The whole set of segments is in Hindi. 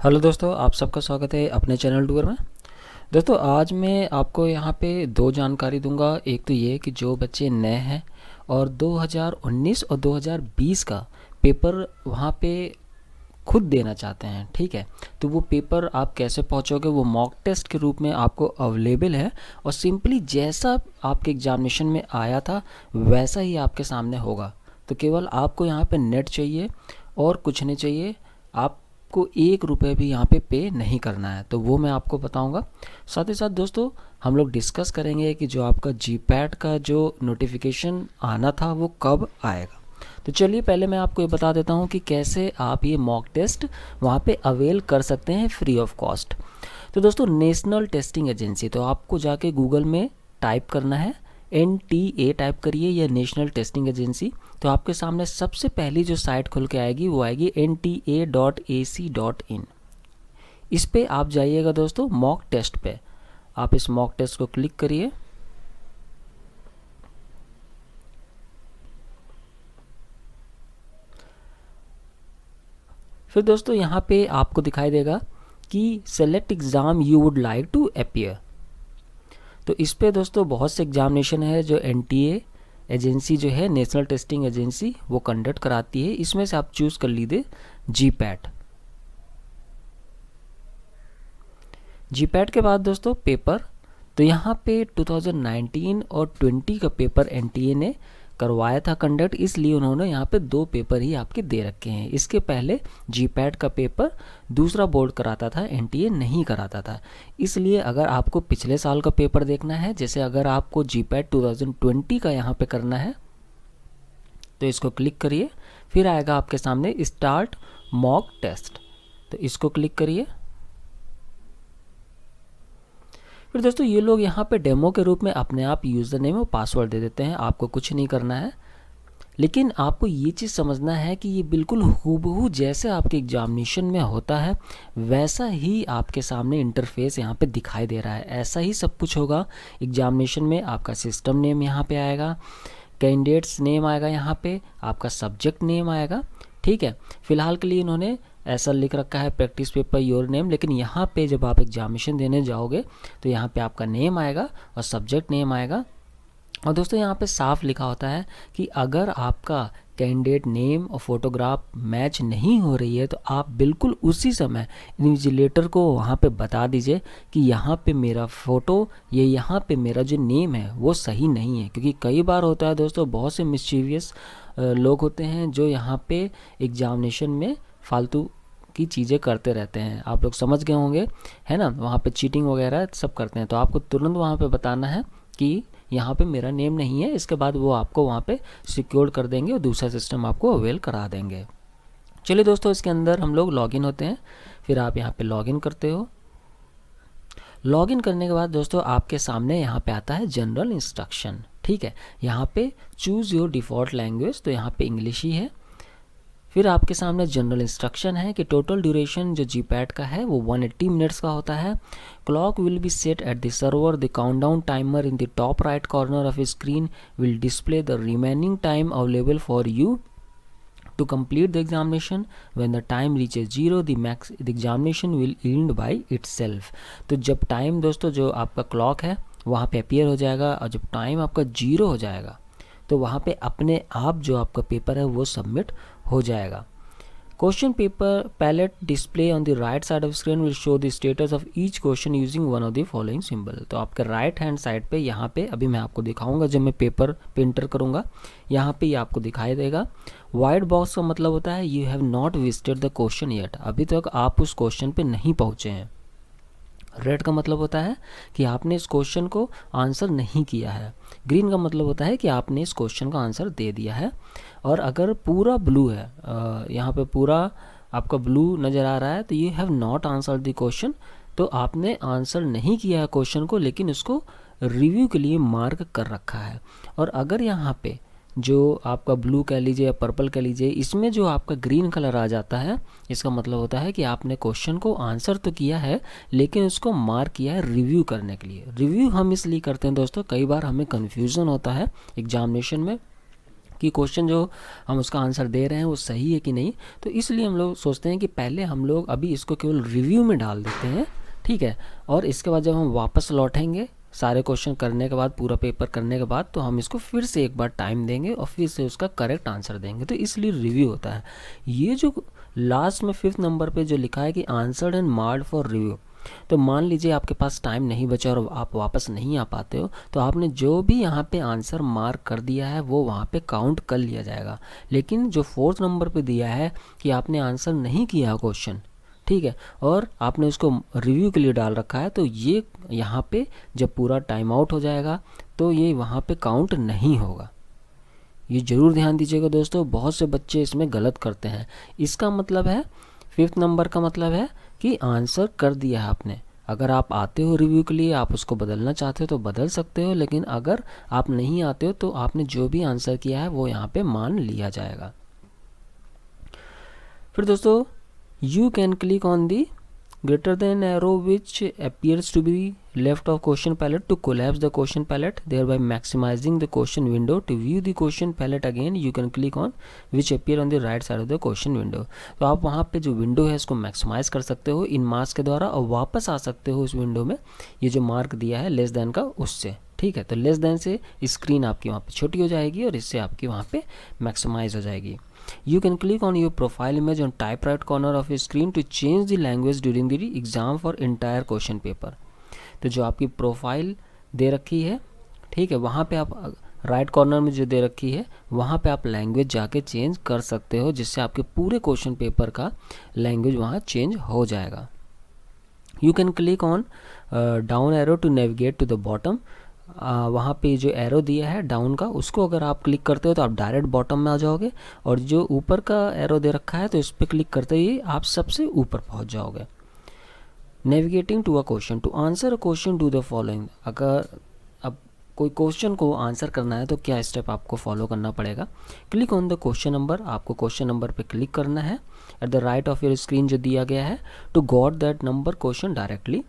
हेलो दोस्तों, आप सबका स्वागत है अपने चैनल टूर में। दोस्तों आज मैं आपको यहाँ पे दो जानकारी दूंगा। एक तो ये कि जो बच्चे नए हैं और 2019 और 2020 का पेपर वहाँ पे खुद देना चाहते हैं, ठीक है, तो वो पेपर आप कैसे पहुँचोगे, वो मॉक टेस्ट के रूप में आपको अवेलेबल है और सिंपली जैसा आपके एग्जामिनेशन में आया था वैसा ही आपके सामने होगा। तो केवल आपको यहाँ पे नेट चाहिए और कुछ नहीं चाहिए। आपको 1 रुपये भी यहाँ पे नहीं करना है, तो वो मैं आपको बताऊंगा। साथ ही साथ दोस्तों हम लोग डिस्कस करेंगे कि जो आपका जीपैट का जो नोटिफिकेशन आना था वो कब आएगा। तो चलिए पहले मैं आपको ये बता देता हूँ कि कैसे आप ये मॉक टेस्ट वहाँ पे अवेल कर सकते हैं फ्री ऑफ कॉस्ट। तो दोस्तों नेशनल टेस्टिंग एजेंसी, तो आपको जाके गूगल में टाइप करना है NTA टाइप करिए या नेशनल टेस्टिंग एजेंसी। तो आपके सामने सबसे पहली जो साइट खुल के आएगी वो आएगी nta.ac.in। इस पे आप जाइएगा दोस्तों मॉक टेस्ट पे। आप इस मॉक टेस्ट को क्लिक करिए। फिर दोस्तों यहाँ पे आपको दिखाई देगा कि select exam you would like to appear. तो इस पे दोस्तों बहुत से एग्जामिनेशन है जो NTA एजेंसी जो है नेशनल टेस्टिंग एजेंसी वो कंडक्ट कराती है। इसमें से आप चूज़ कर लीजिए जीपैट के बाद दोस्तों पेपर। तो यहाँ पे 2019 और 20 का पेपर NTA ने करवाया था कंडक्ट, इसलिए उन्होंने यहाँ पे 2 पेपर ही आपके दे रखे हैं। इसके पहले जीपैट का पेपर दूसरा बोर्ड कराता था, NTA नहीं कराता था। इसलिए अगर आपको पिछले साल का पेपर देखना है, जैसे अगर आपको जीपैट 2020 का यहाँ पे करना है तो इसको क्लिक करिए। फिर आएगा आपके सामने स्टार्ट मॉक टेस्ट, तो इसको क्लिक करिए। फिर दोस्तों ये लोग यहाँ पे डेमो के रूप में अपने आप यूज़र नेम और पासवर्ड दे देते हैं, आपको कुछ नहीं करना है। लेकिन आपको ये चीज़ समझना है कि ये बिल्कुल हूबहू जैसे आपके एग्जामिनेशन में होता है वैसा ही आपके सामने इंटरफेस यहाँ पे दिखाई दे रहा है। ऐसा ही सब कुछ होगा एग्जामिनेशन में। आपका सिस्टम नेम यहाँ पे आएगा, कैंडिडेट्स नेम आएगा, यहाँ पे आपका सब्जेक्ट नेम आएगा, ठीक है। फिलहाल के लिए इन्होंने ऐसा लिख रखा है प्रैक्टिस पेपर योर नेम, लेकिन यहाँ पे जब आप एग्जामिनेशन देने जाओगे तो यहाँ पे आपका नेम आएगा और सब्जेक्ट नेम आएगा। और दोस्तों यहाँ पे साफ लिखा होता है कि अगर आपका कैंडिडेट नेम और फोटोग्राफ मैच नहीं हो रही है तो आप बिल्कुल उसी समय इन्विजिलेटर को वहाँ पे बता दीजिए कि यहाँ पे मेरा फ़ोटो ये यहाँ पे मेरा जो नेम है वो सही नहीं है। क्योंकि कई बार होता है दोस्तों, बहुत से मिस्चीवियस लोग होते हैं जो यहाँ पे एग्जामिनेशन में फालतू की चीज़ें करते रहते हैं। आप लोग समझ गए होंगे, है ना, वहाँ पे चीटिंग वगैरह सब करते हैं। तो आपको तुरंत वहाँ पे बताना है कि यहाँ पे मेरा नेम नहीं है। इसके बाद वो आपको वहाँ पे सिक्योर कर देंगे और दूसरा सिस्टम आपको अवेल करा देंगे। चलिए दोस्तों इसके अंदर हम लोग लॉगिन होते हैं। फिर आप यहाँ पे लॉगिन करते हो। लॉगिन करने के बाद दोस्तों आपके सामने यहाँ पे आता है जनरल इंस्ट्रक्शन, ठीक है। यहाँ पे चूज़ योर डिफ़ॉल्ट लैंग्वेज, तो यहाँ पे इंग्लिश ही है। फिर आपके सामने जनरल इंस्ट्रक्शन है कि टोटल ड्यूरेशन जो जीपैट का है वो 180 मिनट्स का होता है। Clock will be set at the server, the countdown timer in the top right corner of screen will display the remaining time available for you to complete the examination. When the time reaches 0 the examination will end by itself। तो जब टाइम दोस्तों जो आपका क्लॉक है वहाँ पे अपीयर हो जाएगा और जब टाइम आपका 0 हो जाएगा तो वहाँ पे अपने आप जो आपका पेपर है वो सबमिट हो जाएगा। Question paper palette display on the right side of screen will show the status of each question using one of the following symbol. तो आपके राइट हैंड साइड पे यहाँ पे अभी मैं आपको दिखाऊंगा जब मैं पेपर पे इंटर करूँगा, यहाँ पे ये आपको दिखाई देगा। वाइट बॉक्स का मतलब होता है you have not visited the question yet, अभी तक आप उस क्वेश्चन पे नहीं पहुँचे हैं। रेड का मतलब होता है कि आपने इस क्वेश्चन को आंसर नहीं किया है। ग्रीन का मतलब होता है कि आपने इस क्वेश्चन का आंसर दे दिया है। और अगर पूरा ब्लू है, यहाँ पे पूरा आपका ब्लू नज़र आ रहा है तो you have not answer the question, तो आपने आंसर नहीं किया है क्वेश्चन को लेकिन उसको रिव्यू के लिए मार्क कर रखा है। और अगर यहाँ पे जो आपका ब्लू कह लीजिए या पर्पल कह लीजिए, इसमें जो आपका ग्रीन कलर आ जाता है इसका मतलब होता है कि आपने क्वेश्चन को आंसर तो किया है लेकिन उसको मार्क किया है रिव्यू करने के लिए। रिव्यू हम इसलिए करते हैं दोस्तों, कई बार हमें कन्फ्यूज़न होता है एग्जामिनेशन में कि क्वेश्चन जो हम उसका आंसर दे रहे हैं वो सही है कि नहीं। तो इसलिए हम लोग सोचते हैं कि पहले हम लोग अभी इसको केवल रिव्यू में डाल देते हैं, ठीक है, और इसके बाद जब हम वापस लौटेंगे सारे क्वेश्चन करने के बाद, पूरा पेपर करने के बाद, तो हम इसको फिर से एक बार टाइम देंगे और फिर से उसका करेक्ट आंसर देंगे। तो इसलिए रिव्यू होता है। ये जो लास्ट में 5th नंबर पे जो लिखा है कि answered and marked for review, तो मान लीजिए आपके पास टाइम नहीं बचा और आप वापस नहीं आ पाते हो, तो आपने जो भी यहाँ पे आंसर मार्क कर दिया है वो वहाँ पे काउंट कर लिया जाएगा। लेकिन जो 4th नंबर पे दिया है कि आपने आंसर नहीं किया क्वेश्चन, ठीक है, और आपने उसको रिव्यू के लिए डाल रखा है, तो ये यहाँ पे जब पूरा टाइम आउट हो जाएगा तो ये वहाँ पे काउंट नहीं होगा। ये ज़रूर ध्यान दीजिएगा दोस्तों, बहुत से बच्चे इसमें गलत करते हैं। इसका मतलब है 5th नंबर का मतलब है कि आंसर कर दिया है आपने। अगर आप आते हो रिव्यू के लिए, आप उसको बदलना चाहते हो तो बदल सकते हो, लेकिन अगर आप नहीं आते हो तो आपने जो भी आंसर किया है वो यहाँ पे मान लिया जाएगा। फिर दोस्तों you can click on the greater than arrow which appears to be left of question palette to collapse the question palette, thereby maximizing the question window. To view the question palette again you can click on which appear on the right side of the question window. तो आप वहाँ पे जो विंडो है इसको मैक्सिमाइज कर सकते हो इन मार्क्स के द्वारा और वापस आ सकते हो उस विंडो में ये जो मार्क दिया है लेस देन का उससे, ठीक है। तो लेस देन से स्क्रीन आपकी वहाँ पे छोटी हो जाएगी और इससे आपकी वहाँ पे मैक्सिमाइज हो जाएगी। You can click on your profile image on type right corner of your screen to change the language during the exam for entire question paper. तो जो आपकी प्रोफाइल दे रखी है, ठीक है, वहाँ पे आप राइट कॉर्नर में जो दे रखी है वहाँ पे आप लैंग्वेज जाके चेंज कर सकते हो, जिससे आपके पूरे क्वेश्चन पेपर का लैंग्वेज वहाँ चेंज हो जाएगा। You can click on down arrow to navigate to the bottom. वहाँ पे जो एरो दिया है डाउन का, उसको अगर आप क्लिक करते हो तो आप डायरेक्ट बॉटम में आ जाओगे, और जो ऊपर का एरो दे रखा है तो इस पर क्लिक करते ही आप सबसे ऊपर पहुँच जाओगे। Navigating to a question, to answer a question do the following. अगर अब कोई क्वेश्चन को आंसर करना है तो क्या स्टेप आपको फॉलो करना पड़ेगा। Click on the question number, आपको क्वेश्चन नंबर पे क्लिक करना है at the right of your screen जो दिया गया है, to got that number question directly.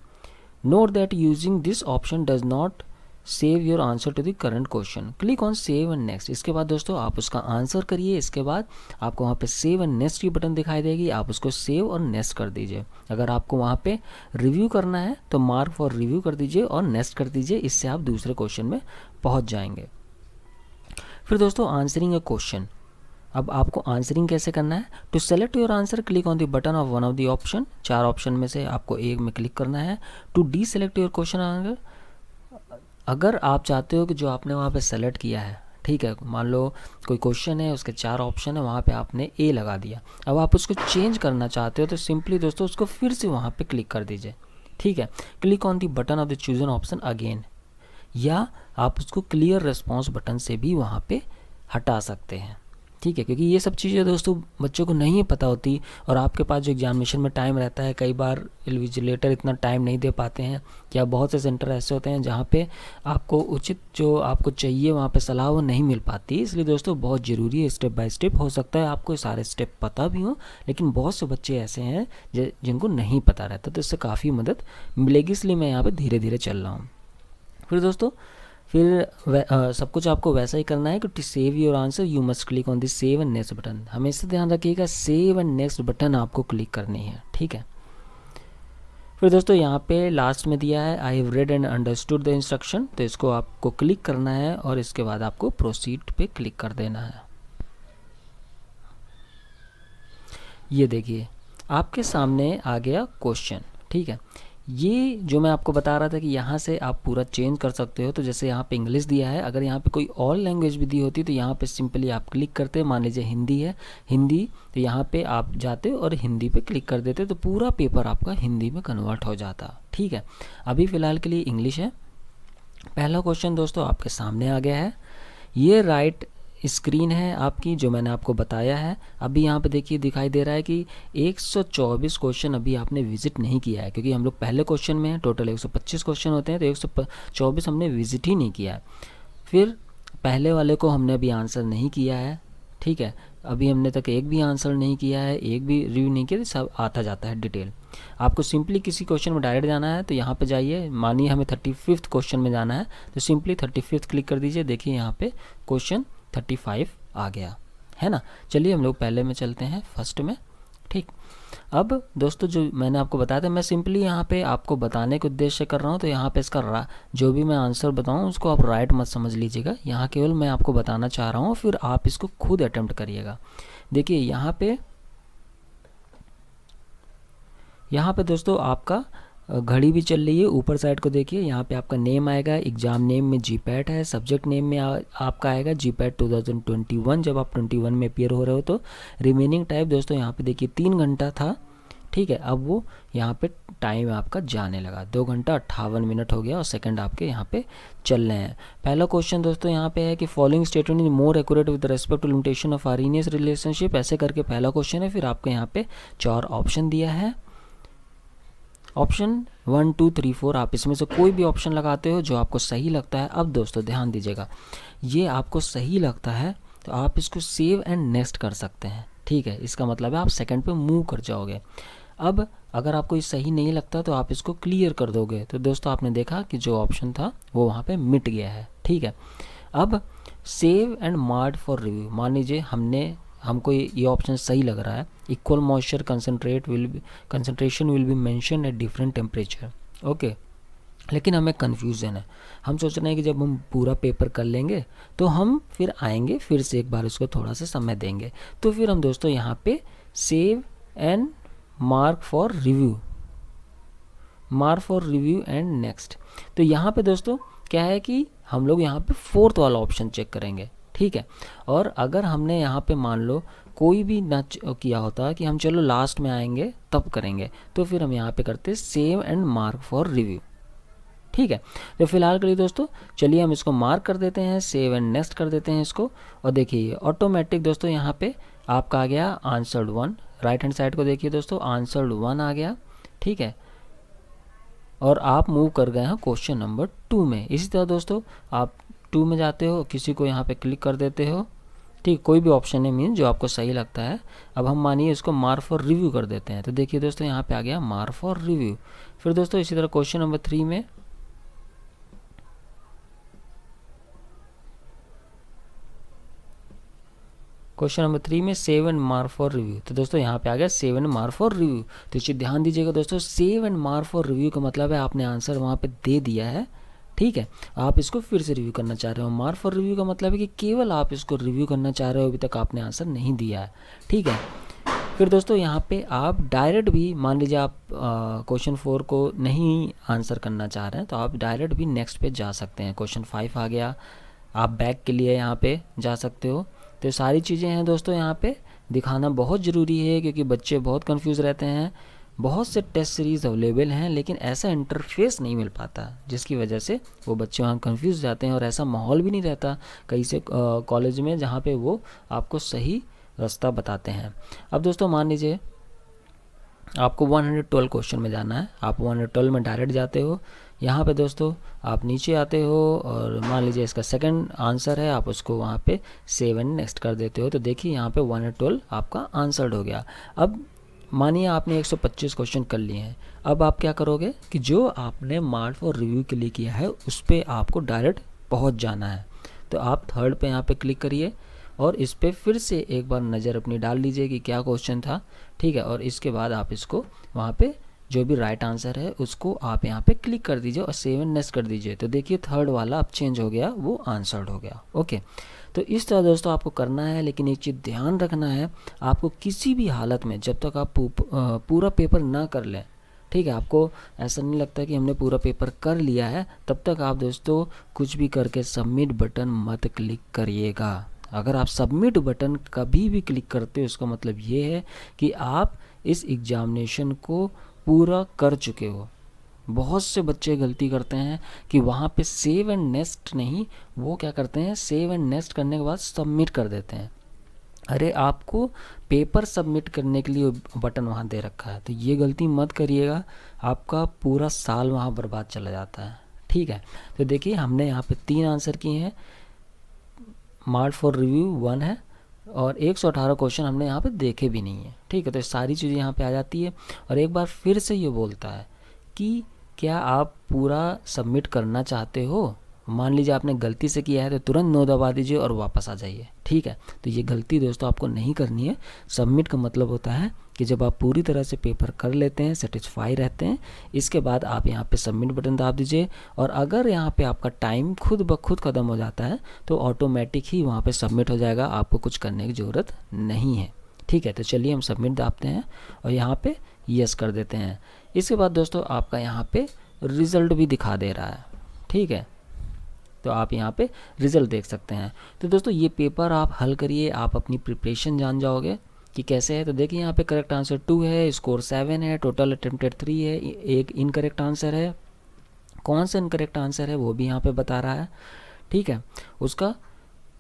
Note that using this option does not save your answer to the current question. Click on save and next. इसके बाद दोस्तों आप उसका आंसर करिए, इसके बाद आपको वहाँ पे सेव एंड नेक्स्ट की बटन दिखाई देगी, आप उसको सेव और नेक्स्ट कर दीजिए। अगर आपको वहाँ पे रिव्यू करना है तो मार्क फॉर रिव्यू कर दीजिए और नेक्स्ट कर दीजिए, इससे आप दूसरे क्वेश्चन में पहुँच जाएंगे। फिर दोस्तों आंसरिंग अ क्वेश्चन, अब आपको आंसरिंग कैसे करना है। To select your answer click on the button of one of the option, 4 option में से आपको एक में क्लिक करना है। To deselect your question answer, अगर आप चाहते हो कि जो आपने वहाँ पे सेलेक्ट किया है, ठीक है, मान लो कोई क्वेश्चन है उसके 4 ऑप्शन है, वहाँ पे आपने ए लगा दिया, अब आप उसको चेंज करना चाहते हो तो सिंपली दोस्तों उसको फिर से वहाँ पे क्लिक कर दीजिए, ठीक है। Click on the button of the chosen option again, या आप उसको क्लियर रिस्पॉन्स बटन से भी वहाँ पे हटा सकते हैं, ठीक है, क्योंकि ये सब चीज़ें दोस्तों बच्चों को नहीं पता होती और आपके पास जो एग्जामिनेशन में टाइम रहता है, कई बार इन्विजिलेटर इतना टाइम नहीं दे पाते हैं, या बहुत से सेंटर ऐसे होते हैं जहाँ पे आपको उचित जो आपको चाहिए वहाँ पे सलाह वो नहीं मिल पाती। इसलिए दोस्तों बहुत ज़रूरी है, स्टेप बाय स्टेप। हो सकता है आपको सारे स्टेप पता भी हो, लेकिन बहुत से बच्चे ऐसे हैं जिनको नहीं पता रहता, तो इससे काफ़ी मदद मिलेगी, इसलिए मैं यहाँ पर धीरे धीरे चल रहा हूँ। फिर दोस्तों सब कुछ आपको वैसा ही करना है कि to save your answer you must click on this save and next button. हमेशा ध्यान रखिएगा सेव एंड नेक्स्ट बटन आपको क्लिक करनी है, ठीक है। फिर दोस्तों यहाँ पे लास्ट में दिया है I have read and understood the instruction, तो इसको आपको क्लिक करना है और इसके बाद आपको प्रोसीड पे क्लिक कर देना है। ये देखिए आपके सामने आ गया क्वेश्चन, ठीक है। ये जो मैं आपको बता रहा था कि यहाँ से आप पूरा चेंज कर सकते हो, तो जैसे यहाँ पे इंग्लिश दिया है, अगर यहाँ पे कोई और लैंग्वेज भी दी होती तो यहाँ पे सिंपली आप क्लिक करते, मान लीजिए हिंदी है, हिंदी, तो यहाँ पे आप जाते और हिंदी पे क्लिक कर देते तो पूरा पेपर आपका हिंदी में कन्वर्ट हो जाता, ठीक है। अभी फ़िलहाल के लिए इंग्लिश है। पहला क्वेश्चन दोस्तों आपके सामने आ गया है, ये राइट स्क्रीन है आपकी जो मैंने आपको बताया है। अभी यहाँ पे देखिए दिखाई दे रहा है कि 124 क्वेश्चन अभी आपने विजिट नहीं किया है, क्योंकि हम लोग पहले क्वेश्चन में हैं, टोटल 125 क्वेश्चन होते हैं, तो 124 हमने विजिट ही नहीं किया है। फिर पहले वाले को हमने अभी आंसर नहीं किया है, ठीक है, अभी हमने तक एक भी आंसर नहीं किया है, एक भी रिव्यू नहीं किया, तो सब आता जाता है डिटेल। आपको सिंपली किसी क्वेश्चन में डायरेक्ट जाना है तो यहाँ पे जाइए, मानिए हमें 35th क्वेश्चन में जाना है तो सिंपली 35th क्लिक कर दीजिए। देखिए यहाँ पे क्वेश्चन 35 आ गया, है ना। चलिए हम लोग पहले में चलते हैं, फर्स्ट में, ठीक। अब दोस्तों जो मैंने आपको बताया था, मैं सिंपली यहाँ पे आपको बताने के उद्देश्य से कर रहा हूँ, तो यहाँ पे इसका जो भी मैं आंसर बताऊँ उसको आप राइट मत समझ लीजिएगा, यहाँ केवल मैं आपको बताना चाह रहा हूँ, फिर आप इसको खुद अटेम्प्ट करिएगा। देखिए यहाँ पे दोस्तों आपका घड़ी भी चल रही है, ऊपर साइड को देखिए, यहाँ पे आपका नेम आएगा, एग्ज़ाम नेम में जीपैट है, सब्जेक्ट नेम में आपका आएगा जीपैट 2021, जब आप 21 में अपीयर हो रहे हो। तो रिमेनिंग टाइम दोस्तों यहाँ पे देखिए 3 घंटा था, ठीक है। अब वो यहाँ पे टाइम आपका जाने लगा, 2 घंटा 58 मिनट हो गया और सेकंड आपके यहाँ पे चल रहे हैं। पहला क्वेश्चन दोस्तों यहाँ पे है कि following statement is more accurate with respect to limitation of Arrhenius relationship, ऐसे करके पहला क्वेश्चन है। फिर आपको यहाँ पे 4 ऑप्शन दिया है, ऑप्शन 1 2 3 4, आप इसमें से कोई भी ऑप्शन लगाते हो जो आपको सही लगता है। अब दोस्तों ध्यान दीजिएगा, ये आपको सही लगता है तो आप इसको सेव एंड नेक्स्ट कर सकते हैं, ठीक है। इसका मतलब है आप सेकंड पे मूव कर जाओगे। अब अगर आपको ये सही नहीं लगता तो आप इसको क्लियर कर दोगे। तो दोस्तों आपने देखा कि जो ऑप्शन था वो वहाँ पे मिट गया है, ठीक है। अब save and mark for review, मान लीजिए हमको ये ऑप्शन सही लग रहा है, equal moisture concentration will be mention at different temperature, okay. लेकिन हमें कन्फ्यूज़न है, हम सोच रहे हैं कि जब हम पूरा पेपर कर लेंगे तो हम फिर आएंगे, फिर से एक बार इसको थोड़ा सा समय देंगे। तो फिर हम दोस्तों यहाँ पे save and mark for review and next. तो यहाँ पे दोस्तों क्या है कि हम लोग यहाँ पे 4th वाला ऑप्शन चेक करेंगे, ठीक है। और अगर हमने यहाँ पे मान लो कोई भी ना किया होता कि हम चलो लास्ट में आएंगे तब करेंगे, तो फिर हम यहाँ पे करते save and mark for review, ठीक है। तो फिलहाल के लिए दोस्तों चलिए हम इसको मार्क कर देते हैं, सेव एंड नेक्स्ट कर देते हैं इसको। और देखिए ऑटोमेटिक दोस्तों यहाँ पे आपका आ गया आंसर्ड 1, राइट हैंड साइड को देखिए दोस्तों, आंसर्ड 1 आ गया, ठीक है। और आप मूव कर गए हैं क्वेश्चन नंबर 2 में। इसी तरह दोस्तों आप 2 में जाते हो, किसी को यहाँ पे क्लिक कर देते हो, ठीक, कोई भी ऑप्शन है मीन जो आपको सही लगता है। अब हम मानिए इसको मार्क फॉर रिव्यू कर देते हैं, तो देखिए दोस्तों यहाँ पे आ गया मार्क फॉर रिव्यू। फिर दोस्तों इसी तरह क्वेश्चन नंबर 3 में save and mark for review, तो दोस्तों यहाँ पे आ गया save and mark for review. तो इसे ध्यान दीजिएगा दोस्तों, save and mark for review का मतलब है आपने आंसर वहाँ पे दे दिया है, ठीक है। आप इसको फिर से रिव्यू करना चाह रहे हो। मार्क फॉर रिव्यू का मतलब है कि केवल आप इसको रिव्यू करना चाह रहे हो, अभी तक आपने आंसर नहीं दिया है, ठीक है। फिर दोस्तों यहाँ पे आप डायरेक्ट भी, मान लीजिए आप क्वेश्चन 4 को नहीं आंसर करना चाह रहे हैं तो आप डायरेक्ट भी नेक्स्ट पे जा सकते हैं। क्वेश्चन 5 आ गया, आप बैक के लिए यहाँ पे जा सकते हो। तो सारी चीज़ें हैं दोस्तों यहाँ पे दिखाना बहुत ज़रूरी है, क्योंकि बच्चे बहुत कंफ्यूज रहते हैं। बहुत से टेस्ट सीरीज़ अवेलेबल हैं लेकिन ऐसा इंटरफेस नहीं मिल पाता, जिसकी वजह से वो बच्चे वहाँ कंफ्यूज जाते हैं, और ऐसा माहौल भी नहीं रहता कहीं से कॉलेज में जहाँ पे वो आपको सही रास्ता बताते हैं। अब दोस्तों मान लीजिए आपको 112 क्वेश्चन में जाना है, आप 112 में डायरेक्ट जाते हो। यहाँ पे दोस्तों आप नीचे आते हो और मान लीजिए इसका सेकंड आंसर है, आप उसको वहाँ पे सेव एंड नेक्स्ट कर देते हो। तो देखिए यहाँ पे 112 आपका आंसर्ड हो गया। अब मानिए आपने 125 क्वेश्चन कर लिए हैं, अब आप क्या करोगे कि जो आपने मार्क फॉर रिव्यू के लिए किया है उस पर आपको डायरेक्ट पहुँच जाना है। तो आप थर्ड पे यहाँ पे क्लिक करिए और इस पर फिर से एक बार नज़र अपनी डाल लीजिए कि क्या क्वेश्चन था, ठीक है। और इसके बाद आप इसको वहाँ पे जो भी राइट आंसर है उसको आप यहाँ पे क्लिक कर दीजिए और सेव एंड नेक्स्ट कर दीजिए। तो देखिए थर्ड वाला अब चेंज हो गया, वो आंसर्ड हो गया, ओके। तो इस तरह दोस्तों आपको करना है, लेकिन एक चीज़ ध्यान रखना है, आपको किसी भी हालत में जब तक आप पूरा पेपर ना कर लें, ठीक है, आपको ऐसा नहीं लगता कि हमने पूरा पेपर कर लिया है, तब तक आप दोस्तों कुछ भी करके सबमिट बटन मत क्लिक करिएगा। अगर आप सबमिट बटन कभी भी क्लिक करते हो उसका मतलब ये है कि आप इस एग्जामिनेशन को पूरा कर चुके हो। बहुत से बच्चे गलती करते हैं कि वहाँ पे सेव एंड नेक्स्ट नहीं, वो क्या करते हैं सेव एंड नेक्स्ट करने के बाद सबमिट कर देते हैं। अरे आपको पेपर सबमिट करने के लिए बटन वहाँ दे रखा है, तो ये गलती मत करिएगा, आपका पूरा साल वहाँ बर्बाद चला जाता है, ठीक है। तो देखिए हमने यहाँ पे 3 आंसर किए हैं, मार्क फॉर रिव्यू 1 है और 118 क्वेश्चन हमने यहाँ पे देखे भी नहीं है, ठीक है। तो सारी चीज़ें यहाँ पे आ जाती है। और एक बार फिर से ये बोलता है कि क्या आप पूरा सबमिट करना चाहते हो, मान लीजिए आपने गलती से किया है तो तुरंत नो दबा दीजिए और वापस आ जाइए, ठीक है। तो ये गलती दोस्तों आपको नहीं करनी है। सबमिट का मतलब होता है कि जब आप पूरी तरह से पेपर कर लेते हैं, सेटिस्फाई रहते हैं, इसके बाद आप यहाँ पे सबमिट बटन दाब दीजिए। और अगर यहाँ पे आपका टाइम खुद ब खुद ख़त्म हो जाता है तो ऑटोमेटिक ही वहाँ पे सबमिट हो जाएगा, आपको कुछ करने की ज़रूरत नहीं है, ठीक है। तो चलिए हम सबमिट दाबते हैं और यहाँ पे यस कर देते हैं। इसके बाद दोस्तों आपका यहाँ पे रिज़ल्ट भी दिखा दे रहा है, ठीक है। तो आप यहाँ पे रिज़ल्ट देख सकते हैं। तो दोस्तों ये पेपर आप हल करिए, आप अपनी प्रिपरेशन जान जाओगे कि कैसे है। तो देखिए यहाँ पे करेक्ट आंसर 2 है, स्कोर 7 है, टोटल अटेम्प्टेड 3 है, एक इनकरेक्ट आंसर है। कौन सा इनकरेक्ट आंसर है वो भी यहाँ पे बता रहा है, ठीक है। उसका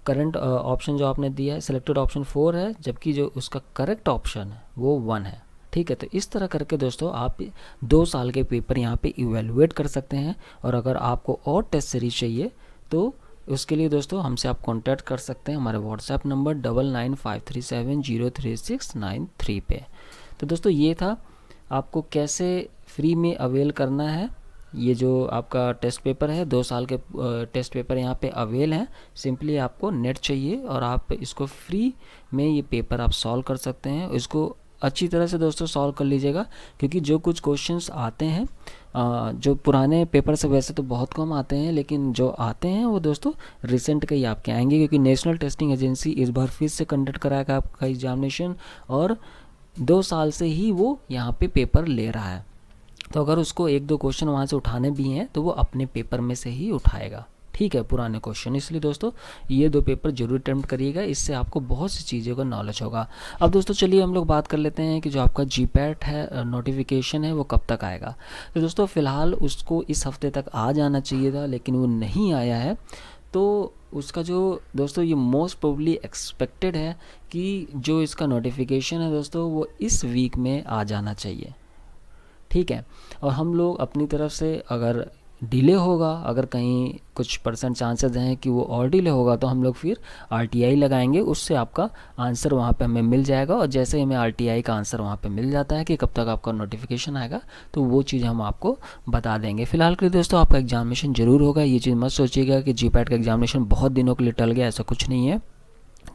करंट ऑप्शन जो आपने दिया है सिलेक्टेड ऑप्शन 4 है, जबकि जो उसका करेक्ट ऑप्शन है वो 1 है, ठीक है। तो इस तरह करके दोस्तों आप 2 साल के पेपर यहाँ पे इवेलुएट कर सकते हैं। और अगर आपको और टेस्ट सीरीज चाहिए तो उसके लिए दोस्तों हमसे आप कांटेक्ट कर सकते हैं हमारे व्हाट्सएप नंबर 9953703693 पे। तो दोस्तों ये था आपको कैसे फ्री में अवेल करना है। ये जो आपका टेस्ट पेपर है, 2 साल के टेस्ट पेपर यहाँ पे अवेल हैं। सिंपली आपको नेट चाहिए और आप इसको फ्री में ये पेपर आप सॉल्व कर सकते हैं। इसको अच्छी तरह से दोस्तों सॉल्व कर लीजिएगा, क्योंकि जो कुछ क्वेश्चंस आते हैं जो पुराने पेपर से वैसे तो बहुत कम आते हैं, लेकिन जो आते हैं वो दोस्तों रिसेंट के ही आपके आएंगे, क्योंकि नेशनल टेस्टिंग एजेंसी इस बार फिर से कंडक्ट कराएगा आपका एग्जामिनेशन और 2 साल से ही वो यहाँ पे पेपर ले रहा है। तो अगर उसको 1-2 क्वेश्चन वहाँ से उठाने भी हैं तो वो अपने पेपर में से ही उठाएगा, ठीक है, पुराने क्वेश्चन। इसलिए दोस्तों ये 2 पेपर जरूर अटेम्प्ट करिएगा, इससे आपको बहुत सी चीज़ों का नॉलेज होगा। अब दोस्तों चलिए हम लोग बात कर लेते हैं कि जो आपका जीपैट है नोटिफिकेशन है वो कब तक आएगा। तो दोस्तों फ़िलहाल उसको इस हफ्ते तक आ जाना चाहिए था, लेकिन वो नहीं आया है। तो उसका जो दोस्तों ये मोस्ट प्रोबेबली एक्सपेक्टेड है कि जो इसका नोटिफिकेशन है दोस्तों वो इस वीक में आ जाना चाहिए, ठीक है। और हम लोग अपनी तरफ से अगर डिले होगा, अगर कहीं कुछ % चांसेस हैं कि वो और डिले होगा, तो हम लोग फिर RTI लगाएंगे, उससे आपका आंसर वहाँ पे हमें मिल जाएगा। और जैसे ही हमें RTI का आंसर वहाँ पे मिल जाता है कि कब तक आपका नोटिफिकेशन आएगा, तो वो चीज़ हम आपको बता देंगे। फिलहाल के लिए दोस्तों आपका एग्जामिनेशन जरूर होगा। ये चीज़ मत सोचिएगा कि जीपैट का एग्जामिनेशन बहुत दिनों के लिए टल गया, ऐसा कुछ नहीं है।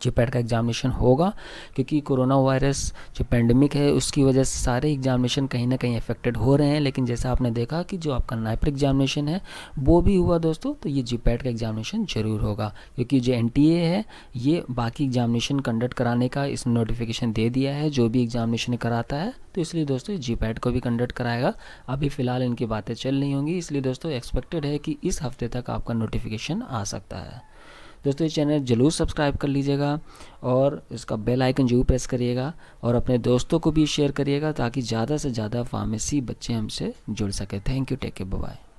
जीपैट का एग्जामिनेशन होगा, क्योंकि कोरोना वायरस जो पेंडेमिक है उसकी वजह से सारे एग्जामिनेशन कहीं ना कहीं अफेक्टेड हो रहे हैं। लेकिन जैसा आपने देखा कि जो आपका नाइपर एग्जामिनेशन है वो भी हुआ दोस्तों, तो ये जीपैट का एग्जामिनेशन ज़रूर होगा, क्योंकि जो NTA है ये बाकी एग्जामिनेशन कंडक्ट कराने का इसने नोटिफिकेशन दे दिया है, जो भी एग्जामिनेशन कराता है। तो इसलिए दोस्तों जीपैट को भी कंडक्ट कराएगा। अभी फ़िलहाल इनकी बातें चल रही होंगी, इसलिए दोस्तों एक्सपेक्टेड है कि इस हफ्ते तक आपका नोटिफिकेशन आ सकता है। दोस्तों ये चैनल जरूर सब्सक्राइब कर लीजिएगा और इसका बेल आइकन जरूर प्रेस करिएगा और अपने दोस्तों को भी शेयर करिएगा, ताकि ज़्यादा से ज़्यादा फार्मेसी बच्चे हमसे जुड़ सके। Thank you, take care, bye bye.